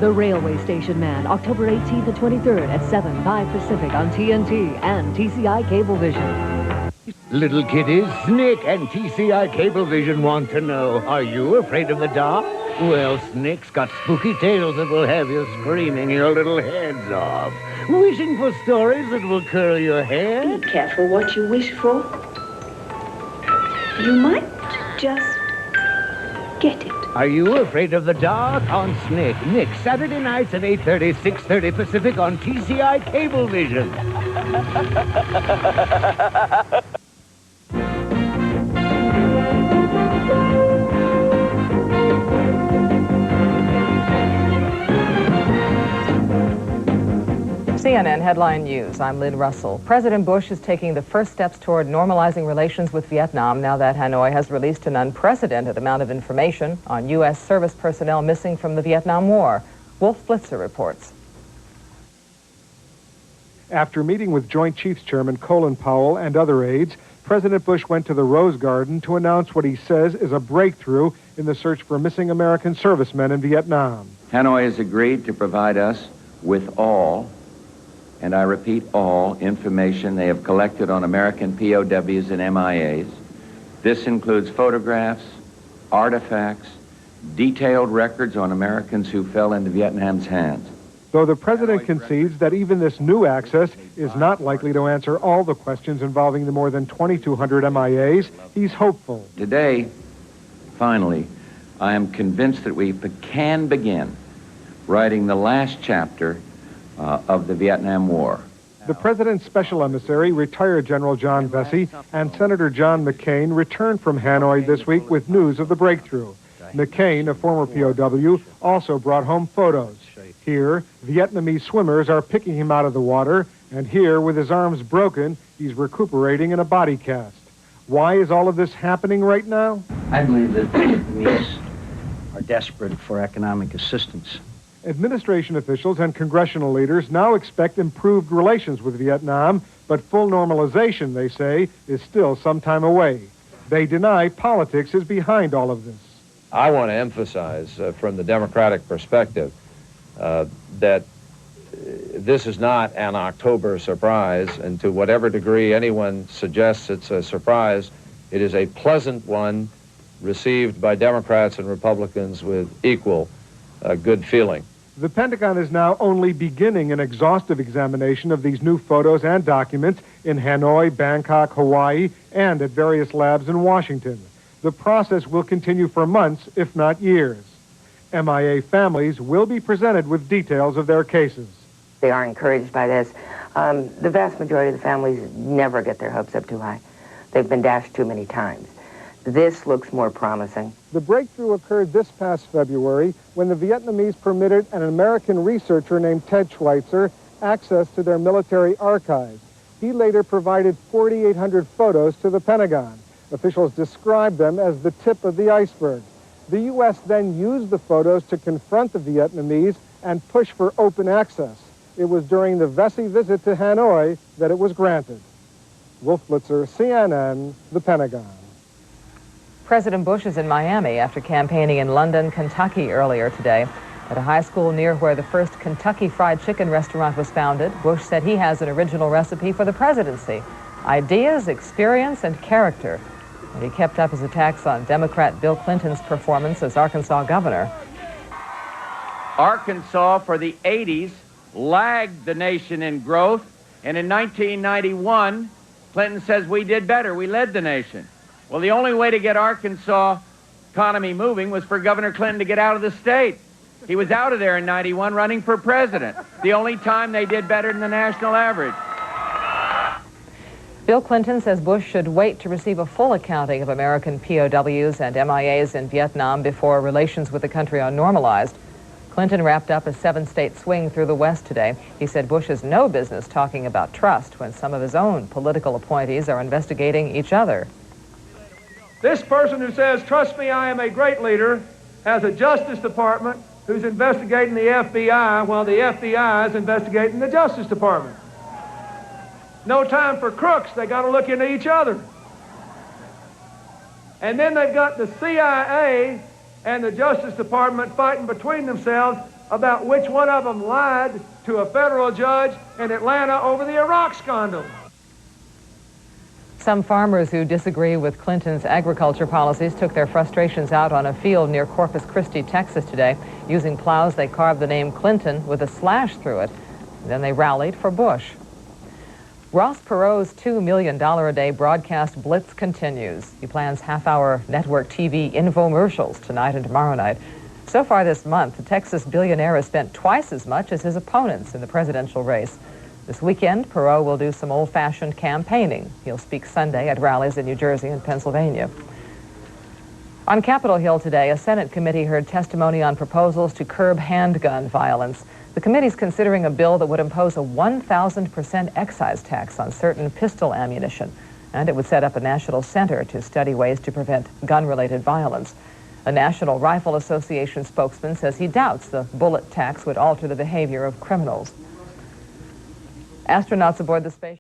The Railway Station Man, October 18th and 23rd at 7, 5 Pacific on TNT and TCI Cablevision. Little kiddies, Snick and TCI Cablevision want to know, are you afraid of the dark? Well, Snick's got spooky tales that will have you screaming your little heads off. Wishing for stories that will curl your hair? Be careful what you wish for. You might just get it. Are you afraid of the dark? On Snick. Nick, Saturday nights at 8:30, 6:30 Pacific on TCI Cablevision. CNN Headline News. I'm Lynne Russell. President Bush is taking the first steps toward normalizing relations with Vietnam now that Hanoi has released an unprecedented amount of information on U.S. service personnel missing from the Vietnam War. Wolf Blitzer reports. After meeting with Joint Chiefs Chairman Colin Powell and other aides, President Bush went to the Rose Garden to announce what he says is a breakthrough in the search for missing American servicemen in Vietnam. Hanoi has agreed to provide us with all, and I repeat all, information they have collected on American POWs and MIAs. This includes photographs, artifacts, detailed records on Americans who fell into Vietnam's hands. Though the president concedes that even this new access is not likely to answer all the questions involving the more than 2,200 MIAs, he's hopeful. Today, finally, I am convinced that we can begin writing the last chapter of the Vietnam War. The president's special emissary, retired General John Vesey, and Senator John McCain returned from Hanoi this week with news of the breakthrough. McCain, a former POW, also brought home photos. Here, Vietnamese swimmers are picking him out of the water, and here, with his arms broken, he's recuperating in a body cast. Why is all of this happening right now? I believe that the Vietnamese are desperate for economic assistance. Administration officials and congressional leaders now expect improved relations with Vietnam, but full normalization, they say, is still some time away. They deny politics is behind all of this. I want to emphasize from the Democratic perspective that this is not an October surprise, and to whatever degree anyone suggests it's a surprise, it is a pleasant one received by Democrats and Republicans with equal good feeling. The Pentagon is now only beginning an exhaustive examination of these new photos and documents in Hanoi, Bangkok, Hawaii, and at various labs in Washington. The process will continue for months, if not years. MIA families will be presented with details of their cases. They are encouraged by this. The vast majority of the families never get their hopes up too high. They've been dashed too many times. This looks more promising. The breakthrough occurred this past February when the Vietnamese permitted an American researcher named Ted Schweitzer access to their military archives. He later provided 4,800 photos to the Pentagon. Officials described them as the tip of the iceberg. The U.S. then used the photos to confront the Vietnamese and push for open access. It was during the Vesey visit to Hanoi that it was granted. Wolf Blitzer, CNN, the Pentagon. President Bush is in Miami after campaigning in London, Kentucky earlier today. At a high school near where the first Kentucky Fried Chicken restaurant was founded, Bush said he has an original recipe for the presidency: ideas, experience, and character. And he kept up his attacks on Democrat Bill Clinton's performance as Arkansas governor. Arkansas, for the 80s, lagged the nation in growth, and in 1991, Clinton says we did better, we led the nation. Well, the only way to get Arkansas economy moving was for Governor Clinton to get out of the state. He was out of there in 91 running for president. The only time they did better than the national average. Bill Clinton says Bush should wait to receive a full accounting of American POWs and MIAs in Vietnam before relations with the country are normalized. Clinton wrapped up a 7-state swing through the West today. He said Bush has no business talking about trust when some of his own political appointees are investigating each other. This person who says, "Trust me, I am a great leader," has a Justice Department who's investigating the FBI while the FBI is investigating the Justice Department. No time for crooks. They got to look into each other. And then they've got the CIA and the Justice Department fighting between themselves about which one of them lied to a federal judge in Atlanta over the Iraq scandal. Some farmers who disagree with Clinton's agriculture policies took their frustrations out on a field near Corpus Christi, Texas today. Using plows, they carved the name Clinton with a slash through it. Then they rallied for Bush. Ross Perot's $2 million a day broadcast blitz continues. He plans half-hour network TV infomercials tonight and tomorrow night. So far this month, the Texas billionaire has spent twice as much as his opponents in the presidential race. This weekend, Perot will do some old-fashioned campaigning. He'll speak Sunday at rallies in New Jersey and Pennsylvania. On Capitol Hill today, a Senate committee heard testimony on proposals to curb handgun violence. The committee's considering a bill that would impose a 1,000% excise tax on certain pistol ammunition, and it would set up a national center to study ways to prevent gun-related violence. A National Rifle Association spokesman says he doubts the bullet tax would alter the behavior of criminals. Astronauts aboard the space